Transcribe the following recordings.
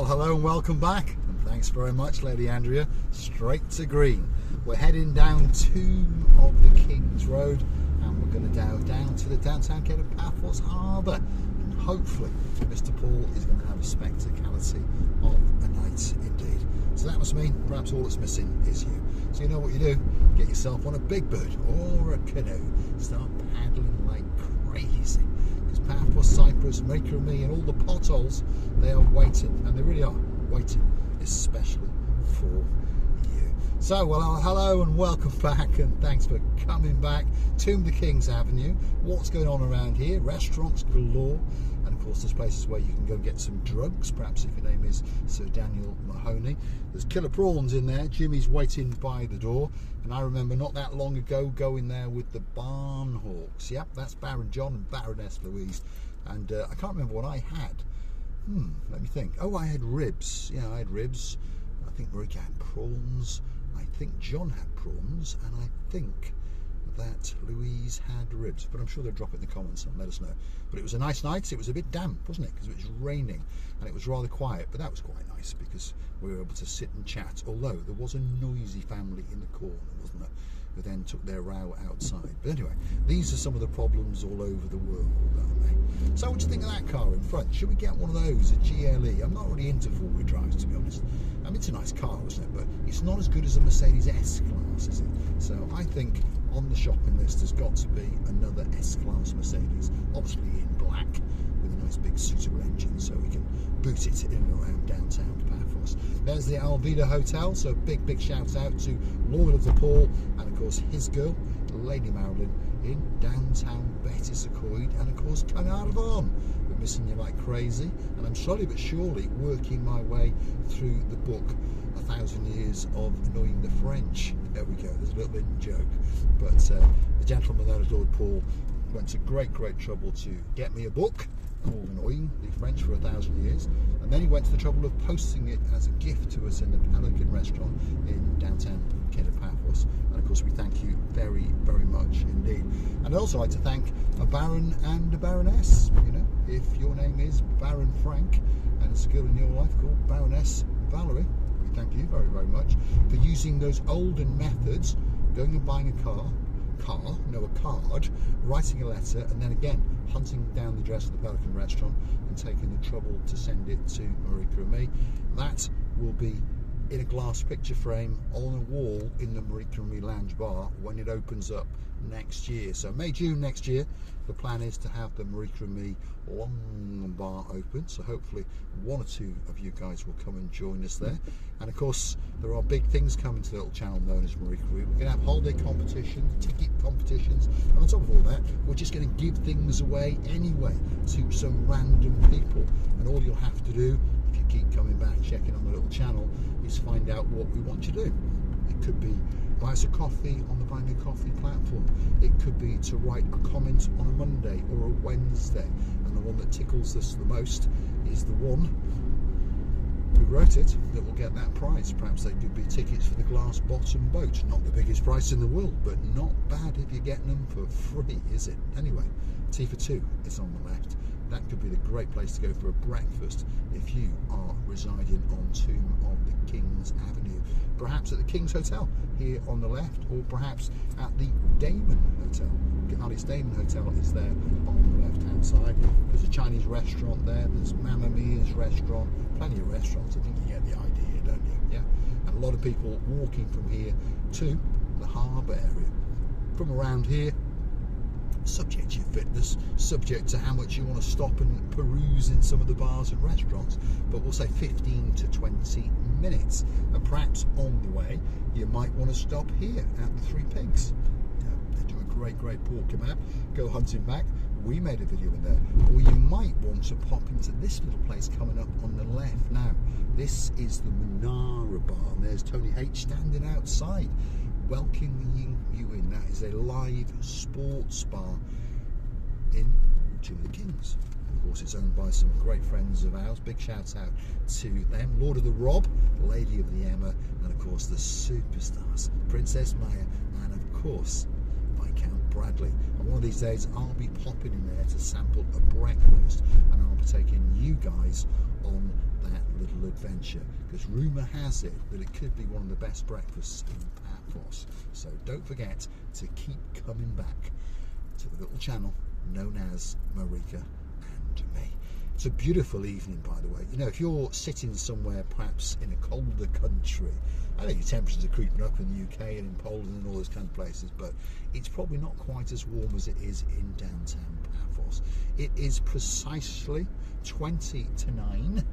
Well, hello and welcome back, and thanks very much, Lady Andrea. Straight to green. We're heading down Tomb of the Kings Road, and we're going to down to the downtown Kent of Paphos Harbour, and hopefully Mr. Paul is going to have a spectacality of a night indeed. So that must mean perhaps all that's missing is you. So you know what you do, get yourself on a big bird or a canoe, start paddling like crazy. Paphos, Cyprus, Maker and Me and all the potholes, they are waiting, and they really are waiting especially for you. So, well, hello and welcome back, and thanks for coming back. Tomb of the Kings Avenue, what's going on around here? Restaurants galore, and of course there's places where you can go and get some drugs, perhaps if your name is Sir Daniel Mahoney. There's killer prawns in there, Jimmy's waiting by the door, and I remember not that long ago going there with the Barn Hawks. Yep, that's Baron John and Baroness Louise, and I can't remember what I had. Let me think. Oh, I had ribs. Yeah, I had ribs. I think Marika had prawns. I think John had prawns, and I think that Louise had ribs, but I'm sure they'll drop it in the comments and let us know. But it was a nice night. It was a bit damp, wasn't it, because it was raining, and it was rather quiet, but that was quite nice because we were able to sit and chat, although there was a noisy family in the corner, wasn't there, who then took their row outside. But anyway, these are some of the problems all over the world, aren't they? So what do you think of that car in front? Should we get one of those, a GLE? I'm not really into four-wheel drives, to be honest. I mean, it's a nice car, isn't it? But it's not as good as a Mercedes S-Class, is it? So I think on the shopping list there's got to be another S-Class Mercedes, obviously in black, with a nice big suitable engine, so we can boot it in and around downtown Paphos. There's the Alvida Hotel, so big shout out to Lord of the Paul, and of course his girl, Lady Marilyn, in downtown Betis Acoyd, and of course Carnarvon. We're missing you like crazy, and I'm slowly but surely working my way through the book 1,000 Years of Annoying the French. There we go, there's a little bit of a joke, but the gentleman known as Lord Paul went to great trouble to get me a book called Annoying the French for 1,000 Years, and then he went to the trouble of posting it as a gift to us in the Pelican restaurant in downtown Kent of Paphos, and of course we thank you very much indeed. And I'd also like to thank a Baron and a Baroness. You know, if your name is Baron Frank and there's a girl in your life called Baroness Valerie, we thank you very much for using those olden methods, going and buying a card, writing a letter, and then again hunting down the address of the Pelican restaurant and taking the trouble to send it to Marika and Me. That will be in a glass picture frame on a wall in the Marika and Me Lounge Bar when it opens up next year. So May, June next year, the plan is to have the Marika and Me Long Bar open, so hopefully one or two of you guys will come and join us there. And of course there are big things coming to the little channel known as Marika and Me. We're going to have holiday competitions, ticket competitions, and on top of all that we're just going to give things away anyway to some random people, and all you'll have to do, if you keep coming back checking on the little channel, is find out what we want you to do. It could be buy us a coffee on the Buy Me a Coffee platform. It could be to write a comment on a Monday or a Wednesday, and the one that tickles us the most is the one who wrote it that will get that prize. Perhaps they could be tickets for the Glass Bottom boat. Not the biggest price in the world, but not bad if you're getting them for free, is it? Anyway, tea for two is on the left. That could be the great place to go for a breakfast if you are residing on Tomb of the Kings Avenue. Perhaps at the King's Hotel here on the left, or perhaps at the Damon Hotel. Alice Damon Hotel is there on the left hand side. There's a Chinese restaurant there, there's Mamma Mia's restaurant, plenty of restaurants. I think you get the idea, don't you? Yeah. And a lot of people walking from here to the harbour area. From around here, subject to your fitness, subject to how much you want to stop and peruse in some of the bars and restaurants, but we'll say 15 to 20 minutes, and perhaps on the way you might want to stop here at the Three Pigs. They do a great pork kebab. Go hunting back, we made a video in there. Or you might want to pop into this little place coming up on the left. Now this is the Manara Bar, and there's Tony H standing outside welcoming you in. That is a live sports bar in Tomb of the Kings. Of course, it's owned by some great friends of ours. Big shout out to them. Lord of the Rob, Lady of the Emma, and of course the superstars, Princess Maya, and of course Viscount Bradley, and one of these days I'll be popping in there to sample a breakfast, and I'll be taking you guys on that little adventure, because rumour has it that it could be one of the best breakfasts in Paphos. So don't forget to keep coming back to the little channel known as Marika and Me. It's a beautiful evening, by the way. You know, if you're sitting somewhere perhaps in a colder country, I know your temperatures are creeping up in the UK and in Poland and all those kind of places, but it's probably not quite as warm as it is in downtown Paphos. It is precisely 20 to 9,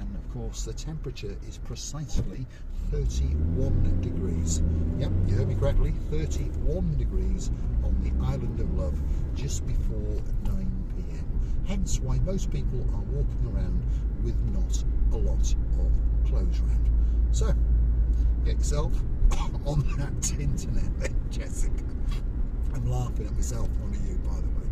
and of course the temperature is precisely 31 degrees. Yep, you heard me correctly, 31 degrees on the island of Love just before 9 p.m. Hence why most people are walking around with not a lot of clothes around. So, get yourself on that internet, Jessica. I'm laughing at myself, not at you, by the way.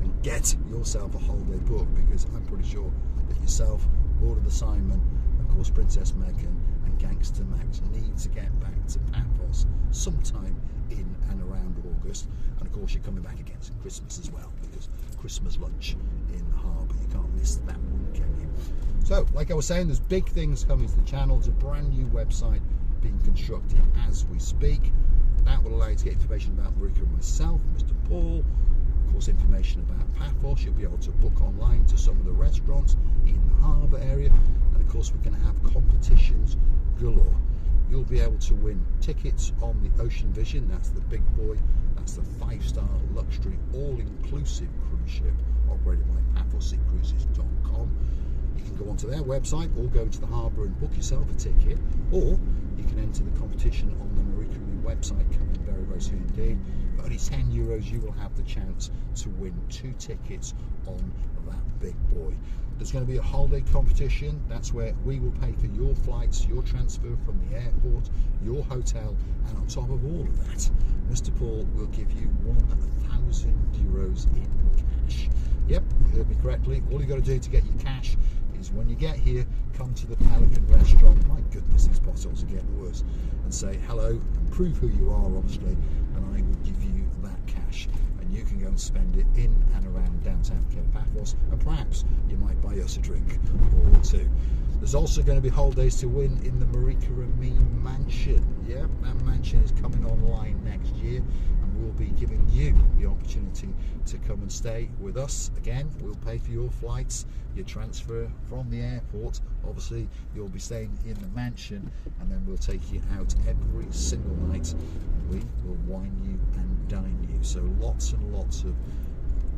And get yourself a holiday book, because I'm pretty sure that yourself, Lord of the Simon, of course Princess Meghan and Gangster Max need to get back to Paphos sometime in and around August. And of course you're coming back again at Christmas as well, because Christmas lunch in the harbour, you can't miss that one, can you? So, like I was saying, there's big things coming to the channel. There's a brand new website being constructed as we speak. That will allow you to get information about Marika and myself, Mr. Paul, of course information about Paphos. You'll be able to book online to some of the restaurants in the harbour area, and of course we're going to have competitions galore. You'll be able to win tickets on the Ocean Vision, that's the big boy, that's the 5-star luxury all-inclusive cruise ship operated by PaphosSeaCruises.com. You can go onto their website or go to the harbour and book yourself a ticket, or you can enter the competition on the Marika and Me website coming very, very soon indeed. For only €10 you will have the chance to win 2 tickets on that big boy. There's going to be a holiday competition. That's where we will pay for your flights, your transfer from the airport, your hotel, and on top of all of that, Mr. Paul will give you €1,000 in cash. Yep, you heard me correctly. All you got to do to get your cash is when you get here, come to the Pelican restaurant. My goodness, these bottles are getting worse. And say hello and prove who you are, obviously, and I will give you that cash. And you can go and spend it in and around downtown Cape Paphos, and perhaps you might buy us a drink or two. There's also going to be holidays to win in the Marika and Me mansion. Yeah, that mansion is coming online next year, and we'll be giving you the opportunity to come and stay with us. Again, we'll pay for your flights, your transfer from the airport. Obviously, you'll be staying in the mansion, and then we'll take you out every single night, and we will wine you and dine you. So lots and lots of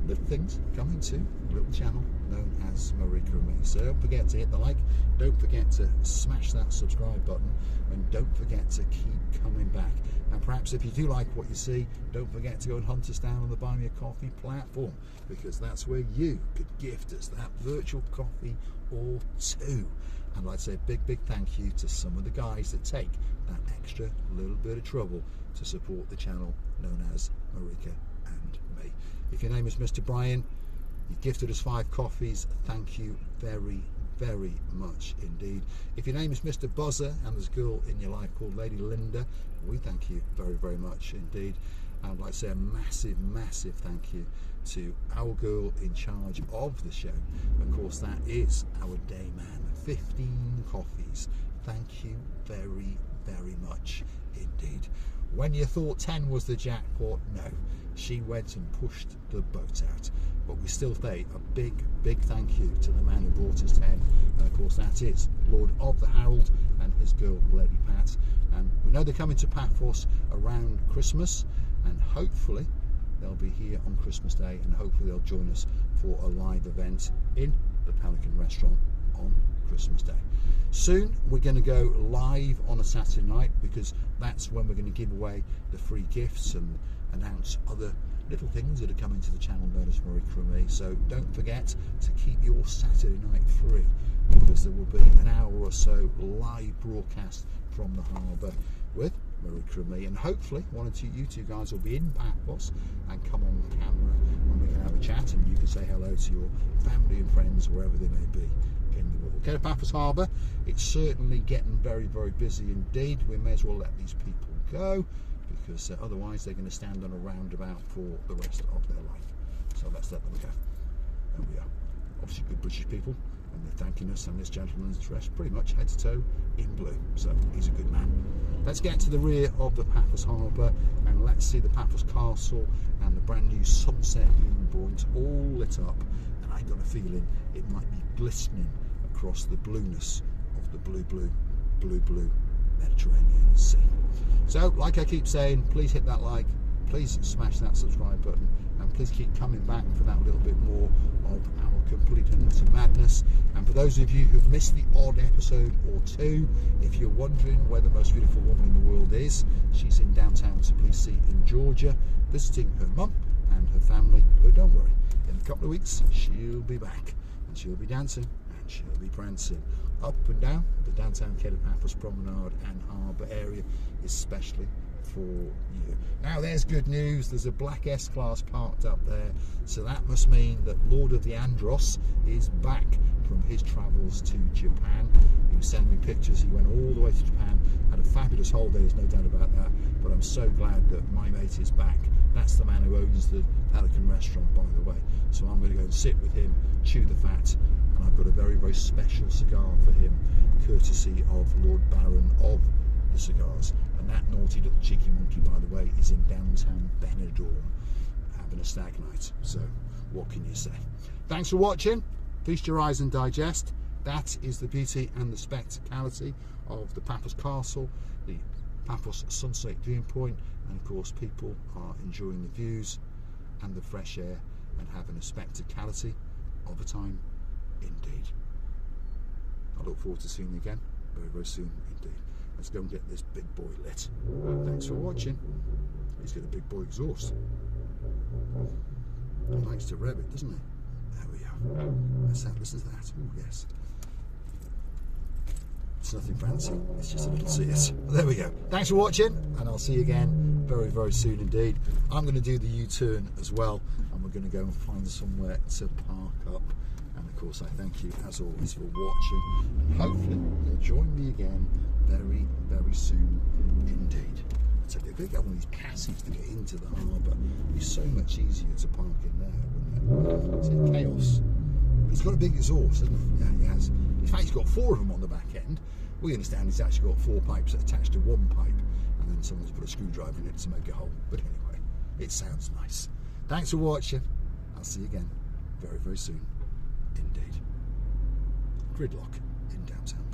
little things coming to a little channel known as Marika and Me. So don't forget to hit the like, don't forget to smash that subscribe button, and don't forget to keep coming back. And perhaps if you do like what you see, don't forget to go and hunt us down on the Buy Me a Coffee platform, because that's where you could gift us that virtual coffee or two. And I'd like to say a big, big thank you to some of the guys that take that extra little bit of trouble to support the channel known as Marika and Me. If your name is Mr. Brian, you gifted us 5 coffees, thank you very, very much indeed. If your name is Mr. Buzzer and there's a girl in your life called Lady Linda, we thank you very, very much indeed. And I'd like to say a massive, massive thank you to our girl in charge of the show. Of course, that is our day man. 15 coffees. Thank you very, very much indeed. When you thought 10 was the jackpot, no, she went and pushed the boat out. But we still say a big, big thank you to the man who brought us 10. And of course, that is Lord of the Harold and his girl, Lady Pat. And we know they're coming to Paphos around Christmas, and hopefully they'll be here on Christmas Day, and hopefully they'll join us for a live event in the Pelican restaurant on Christmas Day. Soon we're going to go live on a Saturday night, because that's when we're going to give away the free gifts and announce other little things that are coming to the channel known as Marika and Me. So don't forget to keep your Saturday night free, because there will be an hour or so live broadcast from the harbour with Marika and Me, and hopefully one or two you two guys will be in Paphos and come on camera and we can have a chat and you can say hello to your family and friends wherever they may be in the world. Go to Paphos Harbour. It's certainly getting very, very busy indeed. We may as well let these people go, because otherwise they're going to stand on a roundabout for the rest of their life. So let's let them go. There we are. Obviously good British people, and they're thanking us, and this gentleman is dressed pretty much head to toe in blue, so he's a good man. Let's get to the rear of the Paphos Harbour and let's see the Paphos Castle and the brand new sunset viewpoint all lit up, and I got a feeling it might be glistening across the blueness of the blue Mediterranean Sea. So like I keep saying, please hit that like, please smash that subscribe button, and please keep coming back for that little bit more of our complete and utter madness. And for those of you who've missed the odd episode or two, if you're wondering where the most beautiful woman in the world is, she's in downtown Tbilisi in Georgia, visiting her mum and her family. But don't worry, in a couple of weeks she'll be back, and she'll be dancing and she'll be prancing up and down the downtown Quai de Paphos promenade and harbour area, especially for you. Now there's good news, there's a black S-Class parked up there, so that must mean that Lord of the Andros is back from his travels to Japan. He was sending me pictures, he went all the way to Japan, had a fabulous holiday, there's no doubt about that, but I'm so glad that my mate is back. That's the man who owns the Pelican restaurant, by the way, so I'm going to go and sit with him, chew the fat, and I've got a very, very special cigar for him, courtesy of Lord Baron of the Cigars. And that naughty little cheeky monkey, by the way, is in downtown Benidorm having a stag night. So what can you say? Thanks for watching. Feast your eyes and digest. That is the beauty and the spectacality of the Paphos Castle, the Paphos sunset viewpoint, and of course people are enjoying the views and the fresh air and having a spectacality of a time indeed. I look forward to seeing you again very, very soon indeed. Let's go and get this big boy lit. Thanks for watching. He's got a big boy exhaust. He likes to rev it, doesn't he? There we are. Let's have, listen to that. Oh yes. It's nothing fancy. It's just a little Sears. There we go. Thanks for watching, and I'll see you again very, very soon indeed. I'm going to do the U-turn as well, and we're going to go and find somewhere to park up. And of course, I thank you as always for watching, and hopefully you'll join me again very, very soon indeed. So if we get one of these passages to get into the harbour, it'd be so much easier to park in there, wouldn't it? See, chaos. He's got a big exhaust, hasn't he? Yeah, he has. In fact, he's got 4 of them on the back end. We understand he's actually got 4 pipes attached to 1 pipe, and then someone's put a screwdriver in it to make a hole. But anyway, it sounds nice. Thanks for watching. I'll see you again very, very soon indeed. Gridlock in downtown.